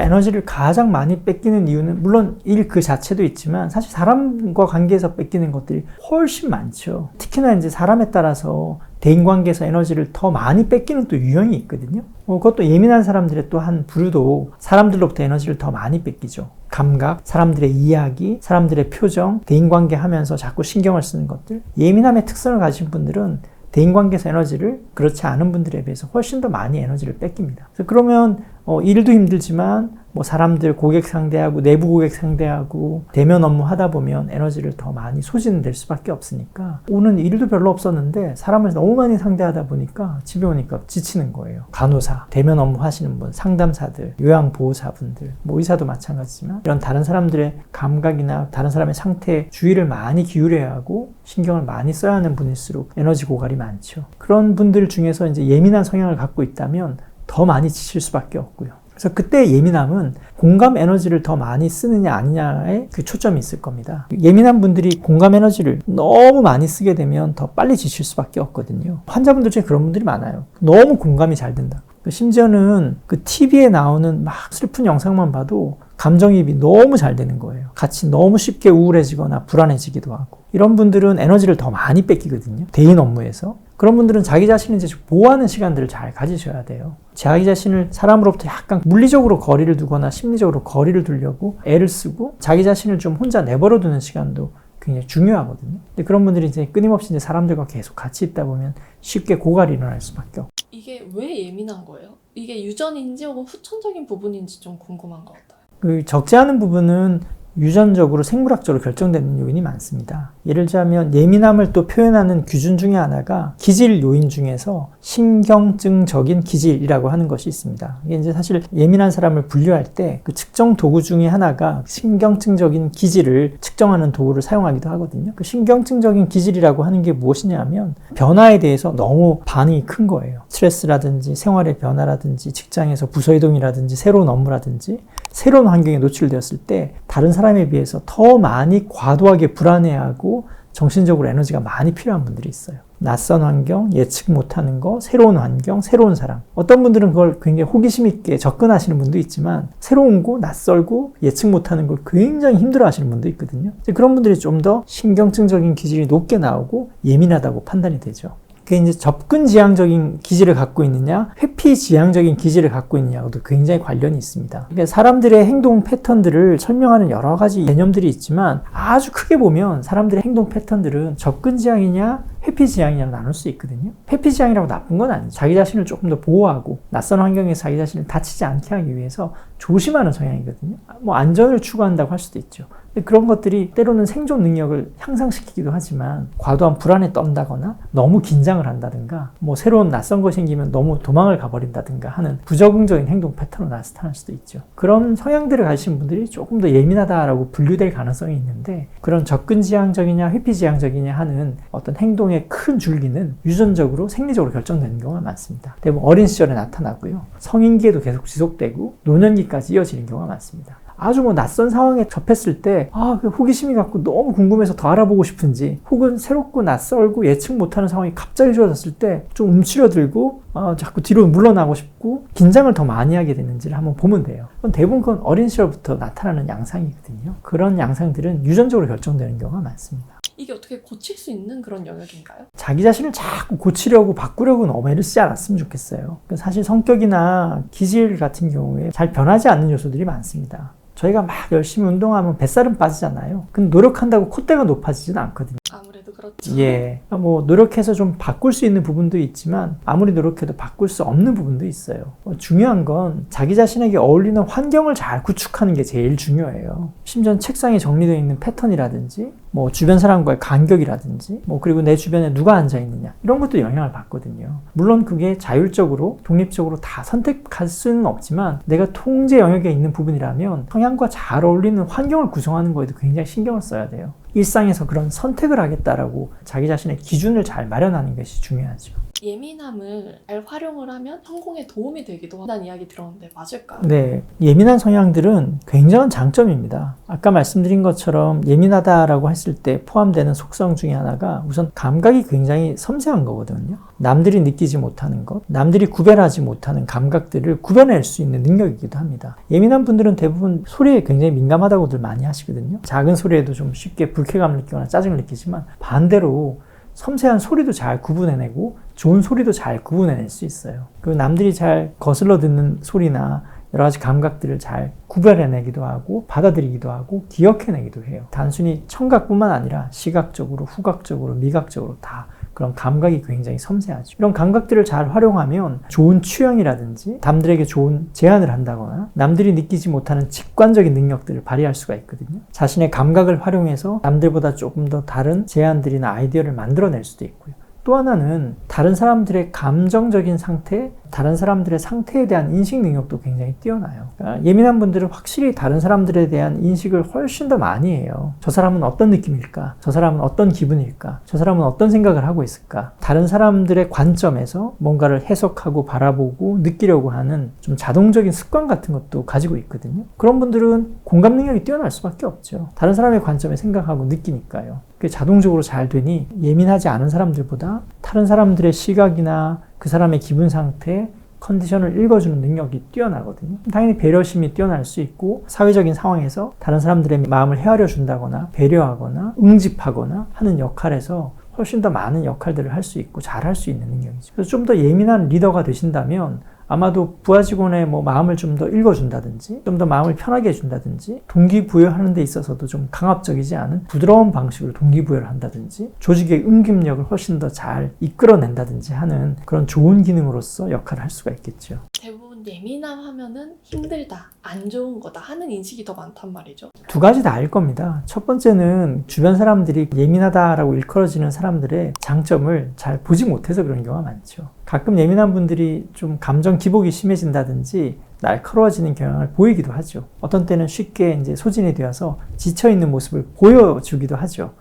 에너지를 가장 많이 뺏기는 이유는 물론 일 그 자체도 있지만 사실 사람과 관계에서 뺏기는 것들이 훨씬 많죠. 특히나 이제 사람에 따라서 대인관계에서 에너지를 더 많이 뺏기는 또 유형이 있거든요. 그것도 예민한 사람들의 또 한 부류도 사람들로부터 에너지를 더 많이 뺏기죠. 감각, 사람들의 이야기, 사람들의 표정, 대인관계 하면서 자꾸 신경을 쓰는 것들. 예민함의 특성을 가진 분들은 대인관계에서 에너지를 그렇지 않은 분들에 비해서 훨씬 더 많이 에너지를 뺏깁니다. 그래서 그러면 일도 힘들지만 뭐 사람들 고객 상대하고 내부 고객 상대하고 대면 업무 하다 보면 에너지를 더 많이 소진될 수밖에 없으니까 오는 일도 별로 없었는데 사람을 너무 많이 상대하다 보니까 집에 오니까 지치는 거예요. 간호사, 대면 업무 하시는 분, 상담사들, 요양보호사분들, 뭐 의사도 마찬가지지만 이런 다른 사람들의 감각이나 다른 사람의 상태에 주의를 많이 기울여야 하고 신경을 많이 써야 하는 분일수록 에너지 고갈이 많죠. 그런 분들 중에서 이제 예민한 성향을 갖고 있다면 더 많이 지칠 수밖에 없고요. 그래서 그때 예민함은 공감 에너지를 더 많이 쓰느냐 아니냐에 그 초점이 있을 겁니다. 예민한 분들이 공감 에너지를 너무 많이 쓰게 되면 더 빨리 지칠 수밖에 없거든요. 환자분들 중에 그런 분들이 많아요. 너무 공감이 잘 된다. 심지어는 그 TV에 나오는 막 슬픈 영상만 봐도 감정이입이 너무 잘 되는 거예요. 같이 너무 쉽게 우울해지거나 불안해지기도 하고. 이런 분들은 에너지를 더 많이 뺏기거든요. 대인 업무에서. 그런 분들은 자기 자신을 이제 보호하는 시간들을 잘 가지셔야 돼요. 자기 자신을 사람으로부터 약간 물리적으로 거리를 두거나 심리적으로 거리를 두려고 애를 쓰고 자기 자신을 좀 혼자 내버려 두는 시간도 굉장히 중요하거든요. 근데 그런 분들이 이제 끊임없이 이제 사람들과 계속 같이 있다 보면 쉽게 고갈이 일어날 수밖에 없고. 이게 왜 예민한 거예요? 이게 유전인지 혹은 후천적인 부분인지 좀 궁금한 것 같아요. 그 적지 않은 부분은 유전적으로 생물학적으로 결정되는 요인이 많습니다. 예를 들자면 예민함을 또 표현하는 기준 중에 하나가 기질 요인 중에서 신경증적인 기질이라고 하는 것이 있습니다. 이게 이제 사실 예민한 사람을 분류할 때 그 측정 도구 중에 하나가 신경증적인 기질을 측정하는 도구를 사용하기도 하거든요. 그 신경증적인 기질이라고 하는 게 무엇이냐면 변화에 대해서 너무 반응이 큰 거예요. 스트레스라든지 생활의 변화라든지 직장에서 부서 이동이라든지 새로운 업무라든지 새로운 환경에 노출되었을 때 다른 사람에 비해서 더 많이 과도하게 불안해하고 정신적으로 에너지가 많이 필요한 분들이 있어요. 낯선 환경, 예측 못하는 거, 새로운 환경, 새로운 사람. 어떤 분들은 그걸 굉장히 호기심 있게 접근하시는 분도 있지만 새로운 거, 낯설고 예측 못하는 걸 굉장히 힘들어하시는 분도 있거든요. 그런 분들이 좀 더 신경증적인 기질이 높게 나오고 예민하다고 판단이 되죠. 그게 이제 접근 지향적인 기질을 갖고 있느냐, 회피 지향적인 기질을 갖고 있느냐하고도 굉장히 관련이 있습니다. 그러니까 사람들의 행동 패턴들을 설명하는 여러 가지 개념들이 있지만 아주 크게 보면 사람들의 행동 패턴들은 접근 지향이냐, 회피 지향이냐로 나눌 수 있거든요. 회피 지향이라고 나쁜 건 아니죠. 자기 자신을 조금 더 보호하고 낯선 환경에서 자기 자신을 다치지 않게 하기 위해서 조심하는 성향이거든요. 뭐 안전을 추구한다고 할 수도 있죠. 근데 그런 것들이 때로는 생존 능력을 향상시키기도 하지만 과도한 불안에 떤다거나 너무 긴장을 한다든가 뭐 새로운 낯선 것이 생기면 너무 도망을 가버린다든가 하는 부적응적인 행동 패턴으로 나타날 수도 있죠. 그런 성향들을 가지신 분들이 조금 더 예민하다라고 분류될 가능성이 있는데 그런 접근 지향적이냐 회피 지향적이냐 하는 어떤 행동의 큰 줄기는 유전적으로 생리적으로 결정되는 경우가 많습니다. 대부분 어린 시절에 나타나고요. 성인기에도 계속 지속되고 노년기까지 이어지는 경우가 많습니다. 아주 뭐 낯선 상황에 접했을 때 그 호기심이 갖고 너무 궁금해서 더 알아보고 싶은지 혹은 새롭고 낯설고 예측 못하는 상황이 갑자기 주어졌을 때 좀 움츠려들고 자꾸 뒤로 물러나고 싶고 긴장을 더 많이 하게 되는지를 한번 보면 돼요. 대부분 그건 어린 시절부터 나타나는 양상이거든요. 그런 양상들은 유전적으로 결정되는 경우가 많습니다. 이게 어떻게 고칠 수 있는 그런 영역인가요? 자기 자신을 자꾸 고치려고 바꾸려고 너무 애를 쓰지 않았으면 좋겠어요. 사실 성격이나 기질 같은 경우에 잘 변하지 않는 요소들이 많습니다. 저희가 막 열심히 운동하면 뱃살은 빠지잖아요. 근데 노력한다고 콧대가 높아지지는 않거든요. 아무래도 그렇죠. 예. 뭐 노력해서 좀 바꿀 수 있는 부분도 있지만 아무리 노력해도 바꿀 수 없는 부분도 있어요. 중요한 건 자기 자신에게 어울리는 환경을 잘 구축하는 게 제일 중요해요. 심지어 책상에 정리되어 있는 패턴이라든지 뭐 주변 사람과의 간격이라든지 뭐 그리고 내 주변에 누가 앉아 있느냐 이런 것도 영향을 받거든요. 물론 그게 자율적으로 독립적으로 다 선택할 수는 없지만 내가 통제 영역에 있는 부분이라면 성향과 잘 어울리는 환경을 구성하는 거에도 굉장히 신경을 써야 돼요. 일상에서 그런 선택을 하겠다라고 자기 자신의 기준을 잘 마련하는 것이 중요하죠. 예민함을 잘 활용을 하면 성공에 도움이 되기도 한다는 이야기 들었는데 맞을까요? 네, 예민한 성향들은 굉장한 장점입니다. 아까 말씀드린 것처럼 예민하다라고 했을 때 포함되는 속성 중에 하나가 우선 감각이 굉장히 섬세한 거거든요. 남들이 느끼지 못하는 것, 남들이 구별하지 못하는 감각들을 구별할 수 있는 능력이기도 합니다. 예민한 분들은 대부분 소리에 굉장히 민감하다고들 많이 하시거든요. 작은 소리에도 좀 쉽게 불쾌감을 느끼거나 짜증을 느끼지만 반대로 섬세한 소리도 잘 구분해내고 좋은 소리도 잘 구분해낼 수 있어요. 그리고 남들이 잘 거슬러 듣는 소리나 여러 가지 감각들을 잘 구별해내기도 하고 받아들이기도 하고 기억해내기도 해요. 단순히 청각뿐만 아니라 시각적으로, 후각적으로, 미각적으로 다 그런 감각이 굉장히 섬세하죠. 이런 감각들을 잘 활용하면 좋은 취향이라든지 남들에게 좋은 제안을 한다거나 남들이 느끼지 못하는 직관적인 능력들을 발휘할 수가 있거든요. 자신의 감각을 활용해서 남들보다 조금 더 다른 제안들이나 아이디어를 만들어낼 수도 있고요. 또 하나는 다른 사람들의 감정적인 상태, 다른 사람들의 상태에 대한 인식 능력도 굉장히 뛰어나요. 그러니까 예민한 분들은 확실히 다른 사람들에 대한 인식을 훨씬 더 많이 해요. 저 사람은 어떤 느낌일까? 저 사람은 어떤 기분일까? 저 사람은 어떤 생각을 하고 있을까? 다른 사람들의 관점에서 뭔가를 해석하고 바라보고 느끼려고 하는 좀 자동적인 습관 같은 것도 가지고 있거든요. 그런 분들은 공감 능력이 뛰어날 수밖에 없죠. 다른 사람의 관점에 생각하고 느끼니까요. 그게 자동적으로 잘 되니 예민하지 않은 사람들보다 다른 사람들의 시각이나 그 사람의 기분 상태, 컨디션을 읽어주는 능력이 뛰어나거든요. 당연히 배려심이 뛰어날 수 있고 사회적인 상황에서 다른 사람들의 마음을 헤아려 준다거나 배려하거나 응집하거나 하는 역할에서 훨씬 더 많은 역할들을 할 수 있고 잘할 수 있는 능력이죠. 그래서 좀 더 예민한 리더가 되신다면 아마도 부하 직원의 마음을 좀 더 읽어준다든지 좀 더 마음을 편하게 해준다든지 동기부여하는 데 있어서도 좀 강압적이지 않은 부드러운 방식으로 동기부여를 한다든지 조직의 응집력을 훨씬 더 잘 이끌어낸다든지 하는 그런 좋은 기능으로서 역할을 할 수가 있겠죠. 대부분 예민함 하면은 힘들다, 안 좋은 거다 하는 인식이 더 많단 말이죠. 두 가지 다일 겁니다. 첫 번째는 주변 사람들이 예민하다라고 일컬어지는 사람들의 장점을 잘 보지 못해서 그런 경우가 많죠. 가끔 예민한 분들이 좀 감정 기복이 심해진다든지 날카로워지는 경향을 보이기도 하죠. 어떤 때는 쉽게 이제 소진이 되어서 지쳐있는 모습을 보여주기도 하죠.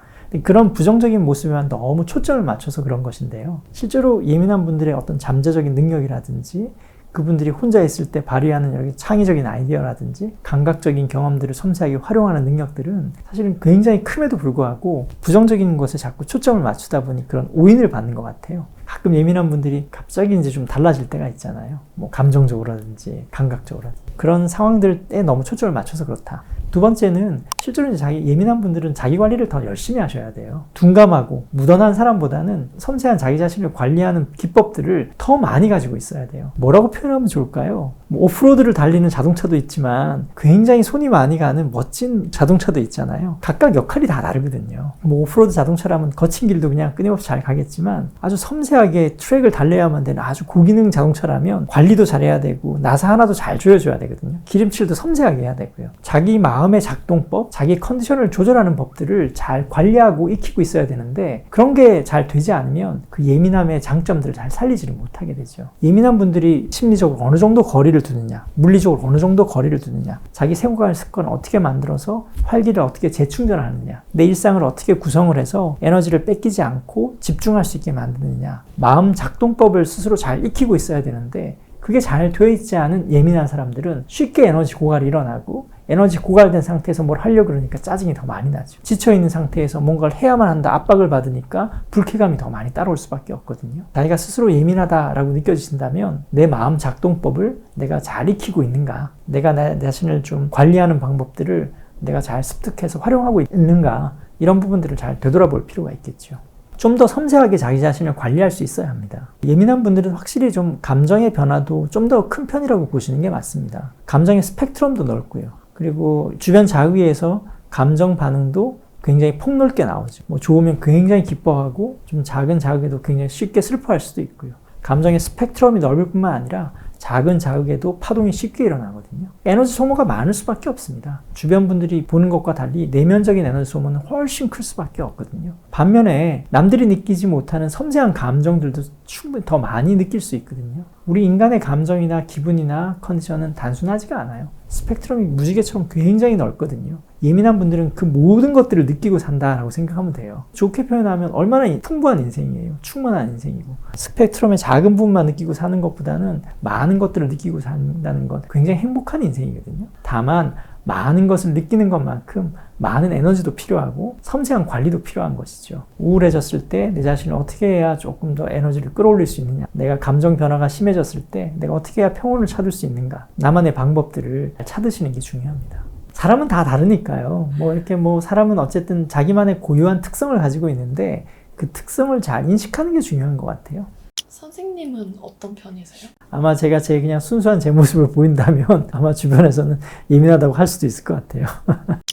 그런 부정적인 모습에만 너무 초점을 맞춰서 그런 것인데요. 실제로 예민한 분들의 어떤 잠재적인 능력이라든지 그분들이 혼자 있을 때 발휘하는 여기 창의적인 아이디어라든지 감각적인 경험들을 섬세하게 활용하는 능력들은 사실은 굉장히 큼에도 불구하고 부정적인 것에 자꾸 초점을 맞추다 보니 그런 오인을 받는 것 같아요. 가끔 예민한 분들이 갑자기 이제 좀 달라질 때가 있잖아요. 감정적으로라든지 감각적으로라든지 그런 상황들에 너무 초점을 맞춰서 그렇다. 두 번째는 실제로 이제 예민한 분들은 자기 관리를 더 열심히 하셔야 돼요. 둔감하고 무던한 사람보다는 섬세한 자기 자신을 관리하는 기법들을 더 많이 가지고 있어야 돼요. 뭐라고 표현하면 좋을까요? 오프로드를 달리는 자동차도 있지만 굉장히 손이 많이 가는 멋진 자동차도 있잖아요. 각각 역할이 다 다르거든요. 오프로드 자동차라면 거친 길도 그냥 끊임없이 잘 가겠지만 아주 섬세하게 트랙을 달려야만 되는 아주 고기능 자동차라면 관리도 잘해야 되고 나사 하나도 잘 조여줘야 되거든요. 기름칠도 섬세하게 해야 되고요. 자기 마음의 작동법, 자기 컨디션을 조절하는 법들을 잘 관리하고 익히고 있어야 되는데 그런 게 잘 되지 않으면 그 예민함의 장점들을 잘 살리지를 못하게 되죠. 예민한 분들이 심리적으로 어느 정도 거리를 두느냐, 물리적으로 어느 정도 거리를 두느냐, 자기 생활 습관을 어떻게 만들어서 활기를 어떻게 재충전하느냐, 내 일상을 어떻게 구성을 해서 에너지를 뺏기지 않고 집중할 수 있게 만드느냐, 마음 작동법을 스스로 잘 익히고 있어야 되는데 그게 잘 되어 있지 않은 예민한 사람들은 쉽게 에너지 고갈이 일어나고 에너지 고갈된 상태에서 뭘 하려고 그러니까 짜증이 더 많이 나죠. 지쳐있는 상태에서 뭔가를 해야만 한다 압박을 받으니까 불쾌감이 더 많이 따라올 수밖에 없거든요. 자기가 스스로 예민하다라고 느껴지신다면 내 마음 작동법을 내가 잘 익히고 있는가, 내가 내 자신을 좀 관리하는 방법들을 내가 잘 습득해서 활용하고 있는가, 이런 부분들을 잘 되돌아볼 필요가 있겠죠. 좀 더 섬세하게 자기 자신을 관리할 수 있어야 합니다. 예민한 분들은 확실히 좀 감정의 변화도 좀 더 큰 편이라고 보시는 게 맞습니다. 감정의 스펙트럼도 넓고요. 그리고 주변 자극에서 감정 반응도 굉장히 폭넓게 나오죠. 좋으면 굉장히 기뻐하고 좀 작은 자극에도 굉장히 쉽게 슬퍼할 수도 있고요. 감정의 스펙트럼이 넓을 뿐만 아니라 작은 자극에도 파동이 쉽게 일어나거든요. 에너지 소모가 많을 수밖에 없습니다. 주변 분들이 보는 것과 달리 내면적인 에너지 소모는 훨씬 클 수밖에 없거든요. 반면에 남들이 느끼지 못하는 섬세한 감정들도 충분히 더 많이 느낄 수 있거든요. 우리 인간의 감정이나 기분이나 컨디션은 단순하지가 않아요. 스펙트럼이 무지개처럼 굉장히 넓거든요. 예민한 분들은 그 모든 것들을 느끼고 산다라고 생각하면 돼요. 좋게 표현하면 얼마나 풍부한 인생이에요. 충만한 인생이고. 스펙트럼의 작은 부분만 느끼고 사는 것보다는 많은 것들을 느끼고 산다는 건 굉장히 행복한 인생이거든요. 다만 많은 것을 느끼는 것만큼 많은 에너지도 필요하고 섬세한 관리도 필요한 것이죠. 우울해졌을 때 내 자신을 어떻게 해야 조금 더 에너지를 끌어올릴 수 있느냐, 내가 감정 변화가 심해졌을 때 내가 어떻게 해야 평온을 찾을 수 있는가, 나만의 방법들을 찾으시는 게 중요합니다. 사람은 다 다르니까요. 사람은 어쨌든 자기만의 고유한 특성을 가지고 있는데 그 특성을 잘 인식하는 게 중요한 것 같아요. 선생님은 어떤 편이세요? 아마 제가 그냥 순수한 제 모습을 보인다면 아마 주변에서는 예민하다고 할 수도 있을 것 같아요.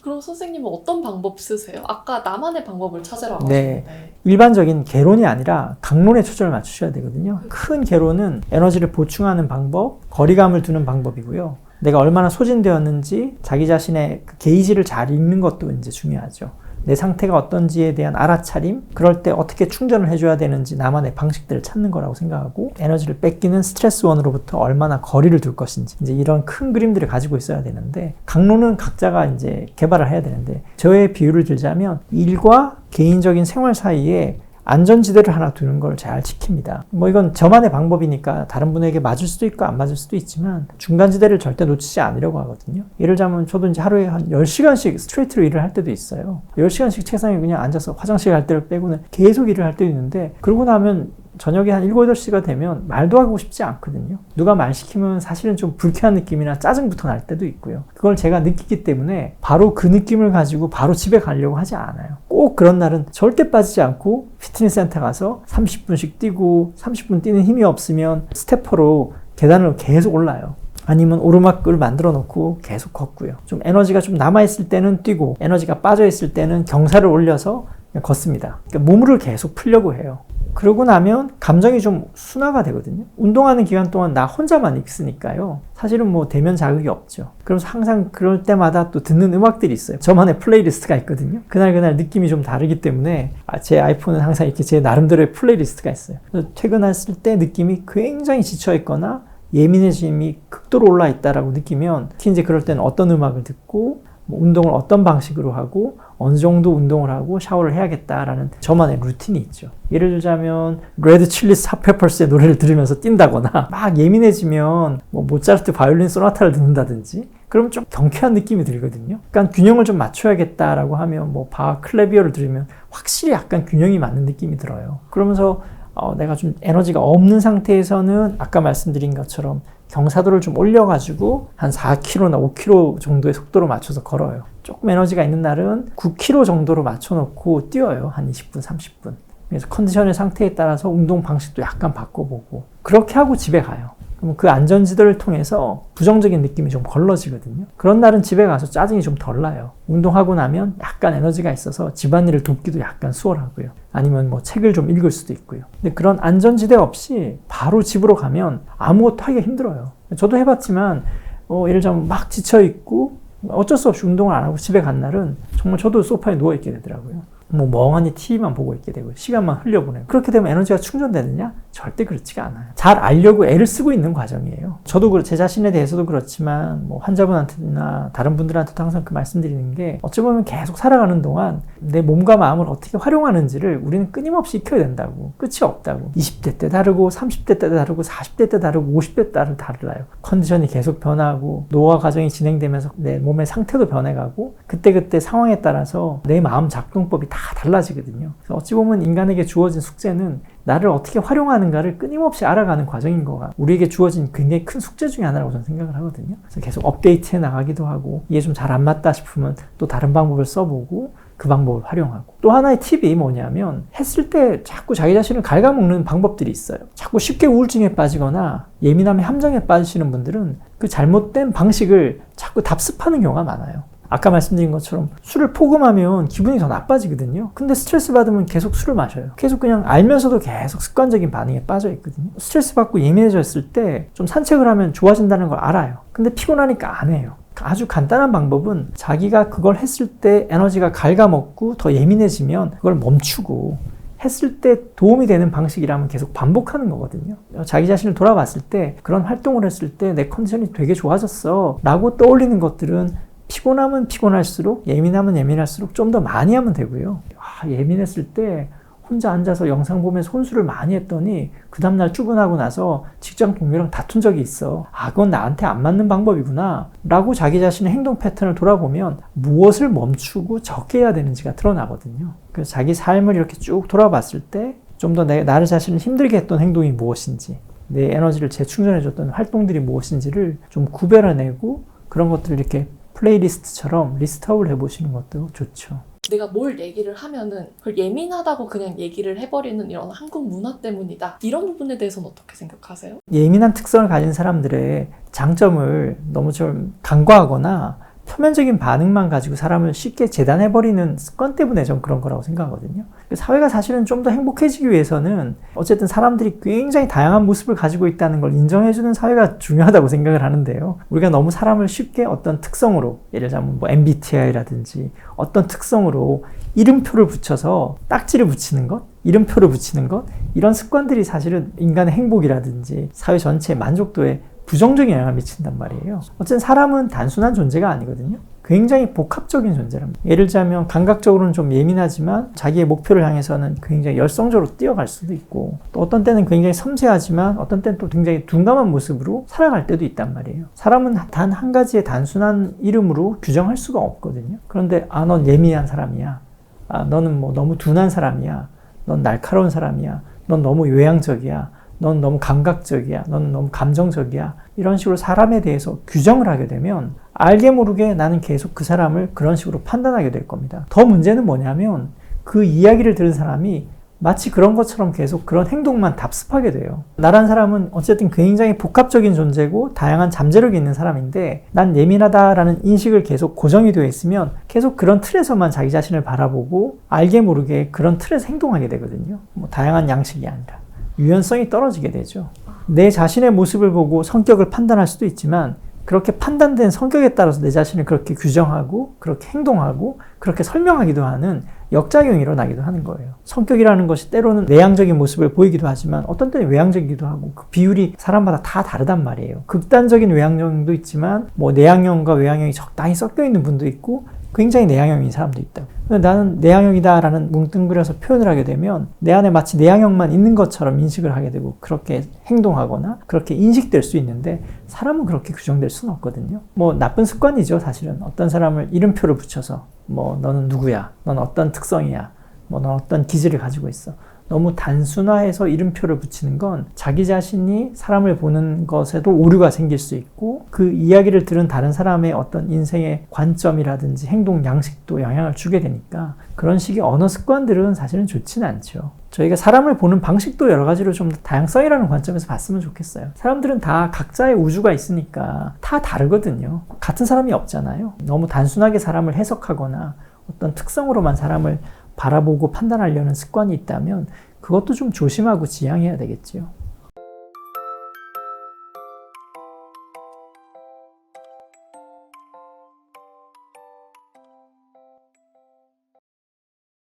그럼 선생님은 어떤 방법 쓰세요? 아까 나만의 방법을 찾으라고 네. 하셨는데. 일반적인 개론이 아니라 강론에 초점을 맞추셔야 되거든요. 큰 개론은 에너지를 보충하는 방법, 거리감을 두는 방법이고요. 내가 얼마나 소진되었는지 자기 자신의 게이지를 잘 읽는 것도 이제 중요하죠. 내 상태가 어떤지에 대한 알아차림, 그럴 때 어떻게 충전을 해줘야 되는지 나만의 방식들을 찾는 거라고 생각하고, 에너지를 뺏기는 스트레스원으로부터 얼마나 거리를 둘 것인지, 이제 이런 큰 그림들을 가지고 있어야 되는데, 강론은 각자가 이제 개발을 해야 되는데, 저의 비유를 들자면 일과 개인적인 생활 사이에 안전지대를 하나 두는 걸 잘 지킵니다. 이건 저만의 방법이니까 다른 분에게 맞을 수도 있고 안 맞을 수도 있지만 중간지대를 절대 놓치지 않으려고 하거든요. 예를 들자면 저도 이제 하루에 한 10시간씩 스트레이트로 일을 할 때도 있어요. 10시간씩 책상에 그냥 앉아서 화장실 갈 때를 빼고는 계속 일을 할 때도 있는데, 그러고 나면 저녁에 한 7, 8시가 되면 말도 하고 싶지 않거든요. 누가 말 시키면 사실은 좀 불쾌한 느낌이나 짜증부터 날 때도 있고요. 그걸 제가 느끼기 때문에 바로 그 느낌을 가지고 바로 집에 가려고 하지 않아요. 꼭 그런 날은 절대 빠지지 않고 피트니스 센터 가서 30분씩 뛰고, 30분 뛰는 힘이 없으면 스태퍼로 계단을 계속 올라요. 아니면 오르막을 만들어 놓고 계속 걷고요. 좀 에너지가 좀 남아있을 때는 뛰고, 에너지가 빠져있을 때는 경사를 올려서 걷습니다. 그러니까 몸을 계속 풀려고 해요. 그러고 나면 감정이 좀 순화가 되거든요. 운동하는 기간 동안 나 혼자만 있으니까요. 사실은 대면 자극이 없죠. 그래서 항상 그럴 때마다 또 듣는 음악들이 있어요. 저만의 플레이리스트가 있거든요. 그날 느낌이 좀 다르기 때문에 제 아이폰은 항상 이렇게 제 나름대로의 플레이리스트가 있어요. 그래서 퇴근했을 때 느낌이 굉장히 지쳐 있거나 예민해짐이 극도로 올라 있다라고 느끼면, 특히 이제 그럴 때는 어떤 음악을 듣고 운동을 어떤 방식으로 하고 어느 정도 운동을 하고 샤워를 해야겠다라는 저만의 루틴이 있죠. 예를 들자면 레드 칠리 핫페퍼스의 노래를 들으면서 뛴다거나, 막 예민해지면 모차르트 바이올린 소나타를 듣는다든지, 그러면 좀 경쾌한 느낌이 들거든요. 그러니까 균형을 좀 맞춰야겠다라고 하면 바 클래비어를 들으면 확실히 약간 균형이 맞는 느낌이 들어요. 그러면서 내가 좀 에너지가 없는 상태에서는 아까 말씀드린 것처럼 경사도를 좀 올려가지고 한 4km나 5km 정도의 속도로 맞춰서 걸어요. 조금 에너지가 있는 날은 9km 정도로 맞춰놓고 뛰어요. 한 20분, 30분. 그래서 컨디션의 상태에 따라서 운동 방식도 약간 바꿔보고, 그렇게 하고 집에 가요. 그럼 그 안전지대를 통해서 부정적인 느낌이 좀 걸러지거든요. 그런 날은 집에 가서 짜증이 좀 덜 나요. 운동하고 나면 약간 에너지가 있어서 집안일을 돕기도 약간 수월하고요. 아니면 책을 좀 읽을 수도 있고요. 근데 그런 안전지대 없이 바로 집으로 가면 아무것도 하기가 힘들어요. 저도 해봤지만 예를 들자면 막 지쳐있고 어쩔 수 없이 운동을 안 하고 집에 간 날은 정말 저도 소파에 누워있게 되더라고요. 멍하니 TV만 보고 있게 되고 시간만 흘려보내고, 그렇게 되면 에너지가 충전되느냐? 절대 그렇지가 않아요. 잘 알려고 애를 쓰고 있는 과정이에요. 저도 제 자신에 대해서도 그렇지만 환자분한테나 다른 분들한테도 항상 그 말씀드리는 게, 어찌 보면 계속 살아가는 동안 내 몸과 마음을 어떻게 활용하는지를 우리는 끊임없이 익혀야 된다고. 끝이 없다고. 20대 때 다르고 30대 때 다르고 40대 때 다르고 50대 때 달라요. 컨디션이 계속 변하고 노화 과정이 진행되면서 내 몸의 상태도 변해가고, 그때그때 상황에 따라서 내 마음 작동법이 다 달라지거든요. 그래서 어찌 보면 인간에게 주어진 숙제는 나를 어떻게 활용하는가를 끊임없이 알아가는 과정인 거가 우리에게 주어진 굉장히 큰 숙제 중에 하나라고 저는 생각을 하거든요. 그래서 계속 업데이트해 나가기도 하고, 이게 좀 잘 안 맞다 싶으면 또 다른 방법을 써보고 그 방법을 활용하고, 또 하나의 팁이 뭐냐면, 했을 때 자꾸 자기 자신을 갉아먹는 방법들이 있어요. 자꾸 쉽게 우울증에 빠지거나 예민함의 함정에 빠지시는 분들은 그 잘못된 방식을 자꾸 답습하는 경우가 많아요. 아까 말씀드린 것처럼 술을 포금하면 기분이 더 나빠지거든요. 근데 스트레스 받으면 계속 술을 마셔요. 계속 그냥 알면서도 계속 습관적인 반응에 빠져 있거든요. 스트레스 받고 예민해졌을 때 좀 산책을 하면 좋아진다는 걸 알아요. 근데 피곤하니까 안 해요. 아주 간단한 방법은, 자기가 그걸 했을 때 에너지가 갉아먹고 더 예민해지면 그걸 멈추고 했을 때 도움이 되는 방식이라면 계속 반복하는 거거든요. 자기 자신을 돌아봤을 때 그런 활동을 했을 때 내 컨디션이 되게 좋아졌어 라고 떠올리는 것들은 피곤하면 피곤할수록 예민하면 예민할수록 좀 더 많이 하면 되고요. 예민했을 때 혼자 앉아서 영상 보면서 혼술을 많이 했더니 그 다음날 출근하고 나서 직장 동료랑 다툰 적이 있어. 그건 나한테 안 맞는 방법이구나 라고 자기 자신의 행동 패턴을 돌아보면 무엇을 멈추고 적게 해야 되는지가 드러나거든요. 그래서 자기 삶을 이렇게 쭉 돌아봤을 때 좀 더 나를 자신을 힘들게 했던 행동이 무엇인지, 내 에너지를 재충전해줬던 활동들이 무엇인지를 좀 구별해내고 그런 것들을 이렇게 플레이리스트처럼 리스트업을 해보시는 것도 좋죠. 내가 뭘 얘기를 하면은 그걸 예민하다고 그냥 얘기를 해버리는 이런 한국 문화 때문이다. 이런 부분에 대해서는 어떻게 생각하세요? 예민한 특성을 가진 사람들의 장점을 너무 좀 간과하거나 표면적인 반응만 가지고 사람을 쉽게 재단해버리는 습관 때문에 좀 그런 거라고 생각하거든요. 사회가 사실은 좀 더 행복해지기 위해서는 어쨌든 사람들이 굉장히 다양한 모습을 가지고 있다는 걸 인정해주는 사회가 중요하다고 생각을 하는데요. 우리가 너무 사람을 쉽게 어떤 특성으로, 예를 들자면 뭐 MBTI라든지 어떤 특성으로 이름표를 붙여서 딱지를 붙이는 것, 이름표를 붙이는 것, 이런 습관들이 사실은 인간의 행복이라든지 사회 전체의 만족도에 부정적인 영향을 미친단 말이에요. 어쨌든 사람은 단순한 존재가 아니거든요. 굉장히 복합적인 존재랍니다. 예를 들자면 감각적으로는 좀 예민하지만 자기의 목표를 향해서는 굉장히 열성적으로 뛰어갈 수도 있고, 또 어떤 때는 굉장히 섬세하지만 어떤 때는 또 굉장히 둔감한 모습으로 살아갈 때도 있단 말이에요. 사람은 단 한 가지의 단순한 이름으로 규정할 수가 없거든요. 그런데 넌 예민한 사람이야. 너는 뭐 너무 둔한 사람이야. 넌 날카로운 사람이야. 넌 너무 외향적이야. 넌 너무 감각적이야. 넌 너무 감정적이야. 이런 식으로 사람에 대해서 규정을 하게 되면 알게 모르게 나는 계속 그 사람을 그런 식으로 판단하게 될 겁니다. 더 문제는 뭐냐면 그 이야기를 들은 사람이 마치 그런 것처럼 계속 그런 행동만 답습하게 돼요. 나란 사람은 어쨌든 굉장히 복합적인 존재고 다양한 잠재력이 있는 사람인데 난 예민하다라는 인식을 계속 고정이 되어 있으면 계속 그런 틀에서만 자기 자신을 바라보고 알게 모르게 그런 틀에서 행동하게 되거든요. 뭐 다양한 양식이 아니라. 유연성이 떨어지게 되죠. 내 자신의 모습을 보고 성격을 판단할 수도 있지만 그렇게 판단된 성격에 따라서 내 자신을 그렇게 규정하고 그렇게 행동하고 그렇게 설명하기도 하는 역작용이 일어나기도 하는 거예요. 성격이라는 것이 때로는 내향적인 모습을 보이기도 하지만 어떤 때는 외향적이기도 하고 그 비율이 사람마다 다 다르단 말이에요. 극단적인 외향형도 있지만 뭐 내향형과 외향형이 적당히 섞여 있는 분도 있고 굉장히 내향형인 사람도 있다. 나는 내향형이다라는 뭉뚱그려서 표현을 하게 되면 내 안에 마치 내향형만 있는 것처럼 인식을 하게 되고 그렇게 행동하거나 그렇게 인식될 수 있는데 사람은 그렇게 규정될 수는 없거든요. 뭐 나쁜 습관이죠, 사실은. 어떤 사람을 이름표를 붙여서 뭐 너는 누구야, 넌 어떤 특성이야, 뭐 넌 어떤 기질을 가지고 있어. 너무 단순화해서 이름표를 붙이는 건 자기 자신이 사람을 보는 것에도 오류가 생길 수 있고 그 이야기를 들은 다른 사람의 어떤 인생의 관점이라든지 행동 양식도 영향을 주게 되니까 그런 식의 언어 습관들은 사실은 좋지는 않죠. 저희가 사람을 보는 방식도 여러 가지로 좀 다양성이라는 관점에서 봤으면 좋겠어요. 사람들은 다 각자의 우주가 있으니까 다 다르거든요. 같은 사람이 없잖아요. 너무 단순하게 사람을 해석하거나 어떤 특성으로만 사람을 바라보고 판단하려는 습관이 있다면 그것도 좀 조심하고 지양해야 되겠죠.